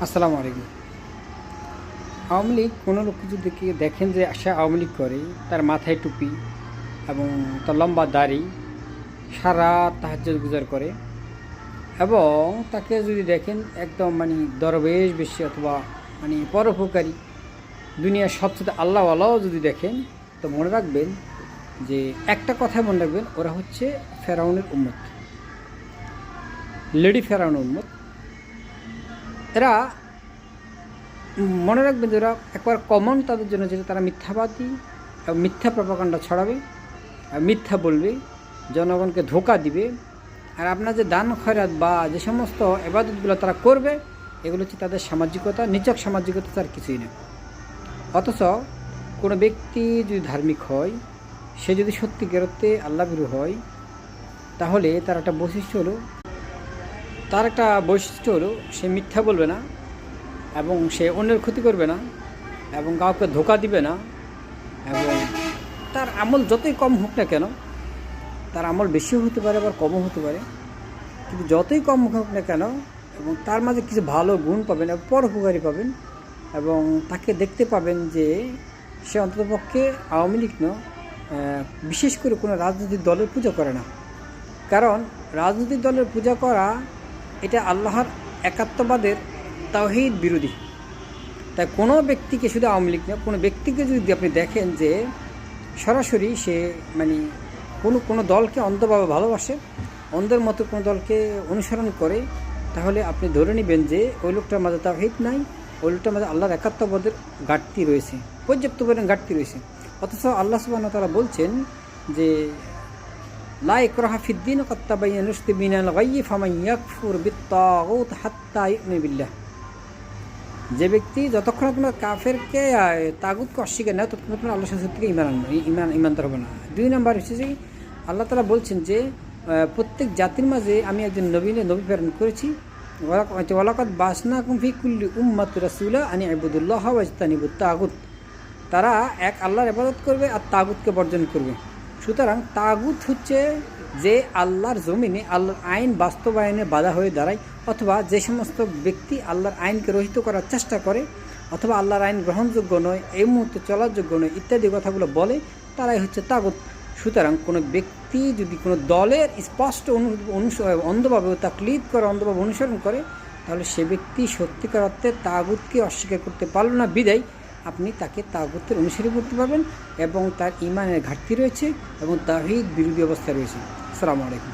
আসসালামু আলাইকুম। আওয়ামী লীগ কোনো লোক যদি দেখেন যে সে আওয়ামী লীগ করে, তার মাথায় টুপি এবং তার লম্বা দাড়ি, সারা তাহাজ্জুদ গুজার করে, এবং তাকে যদি দেখেন একদম দরবেশ বেশি অথবা পরোপকারী, দুনিয়ার সবচেয়ে আল্লাহওয়ালাও যদি দেখেন, তো মনে রাখবেন যে একটা কথা মনে রাখবেন, ওরা হচ্ছে ফেরাউনের উম্মত, লেডি ফেরাউনের উম্মত। এরা মনে রাখবেন যে ওরা একবার কমন তাদের জন্য, যেটা তারা মিথ্যাবাদী এবং মিথ্যা প্রপাগান্ডা ছড়াবে, মিথ্যা বলবে, জনগণকে ধোঁকা দিবে। আর আপনার যে দান খয়রাত বা যে সমস্ত ইবাদতগুলো তারা করবে, এগুলো হচ্ছে তাদের সামাজিকতা, নিছক সামাজিকতা, তার কিছুই না। অথচ কোনো ব্যক্তি যদি ধার্মিক হয়, সে যদি সত্যিকার অর্থে আল্লাহভীরু হয়, তাহলে তার একটা বৈশিষ্ট্য হলো সে মিথ্যা বলবে না, এবং সে অন্যের ক্ষতি করবে না, এবং কাউকে ধোঁকা দিবে না, এবং তার আমল যতই কম হোক না কেন, তার আমল বেশিও হতে পারে আবার কমও হতে পারে, কিন্তু যতই কম হোক না কেন, এবং তার মাঝে কিছু ভালো গুণ পাবেন এবং পরোপকারী পাবেন, এবং তাকে দেখতে পাবেন যে সে অন্ততপক্ষে আওয়ামী লীগ বিশেষ করে কোনো রাজনৈতিক দলের পূজা করে না। কারণ রাজনৈতিক দলের পূজা করা এটা আল্লাহর একাত্মবাদের তাওহীদ বিরোধী। তাই কোনো ব্যক্তিকে, শুধু আওয়ামী লীগ না, কোনো ব্যক্তিকে যদি আপনি দেখেন যে সরাসরি সে কোনো দলকে অন্ধভাবে ভালোবাসে, অন্ধের মতো কোনো দলকে অনুসরণ করে, তাহলে আপনি ধরে নেবেন যে ওই লোকটার মাঝে তাওহীদ নাই, ওই লোকটার মাঝে আল্লাহর একাত্মবাদের ঘাটতি রয়েছে, পর্যাপ্ত পরিমাণ ঘাটতি রয়েছে। অথচ আল্লাহ সুবহানাহু ওয়া তাআলা বলছেন যে লা ইকরাহা ফিদ্দীন ক্বাদ তাবায়্যানা রুশদু মিনাল গায়য়্যি ফামান ইয়াকফুর বিত-তাগুত হাত্তা ইউমিনা বিল্লাহ। যে ব্যক্তি যতক্ষণ আপনার কাফেরকে তাগুতকে অস্বীকার নেয়, ততক্ষণ আপনার আল্লাহর সাথে থেকে ইমানদার হবে না। ২ নম্বর হচ্ছে যে আল্লাহ তাআলা বলছেন যে প্রত্যেক জাতির মাঝে আমি একজন নবী প্রেরণ করেছি। ওয়ালাকাদ বাসনাকুম ফি কুল্লি উম্মাতিন রাসূলা আন ইবুদুল্লাহ ওয়াজতানিবুত তাগুত। তারা এক আল্লাহর ইবাদত করবে আর তাগুতকে বর্জন করবে। সুতরাং তাগুত হচ্ছে যে আল্লাহর জমিনে আল্লাহর আইন বাস্তবায়নে বাধা হয়ে দাঁড়ায়, অথবা যে সমস্ত ব্যক্তি আল্লাহর আইনকে রহিত করার চেষ্টা করে, অথবা আল্লাহর আইন গ্রহণযোগ্য নয়, এই মুহূর্তে চলার যোগ্য নয় ইত্যাদি কথাগুলো বলে, তারাই হচ্ছে তাগুত। সুতরাং কোনো ব্যক্তি যদি কোনো দলের স্পষ্ট অন্ধভাবে তাকলিদ করে, অন্ধভাবে অনুসরণ করে, তাহলে সে ব্যক্তি সত্যিকার অর্থে তাগুতকে অস্বীকার করতে পারল না, বিদায় আপনি তাকে তাগুতের অনুসারী করতে পারবেন, এবং তার ঈমানের ঘাটতি রয়েছে এবং তাওহীদ বিরোধী অবস্থা রয়েছে। আসসালামু আলাইকুম।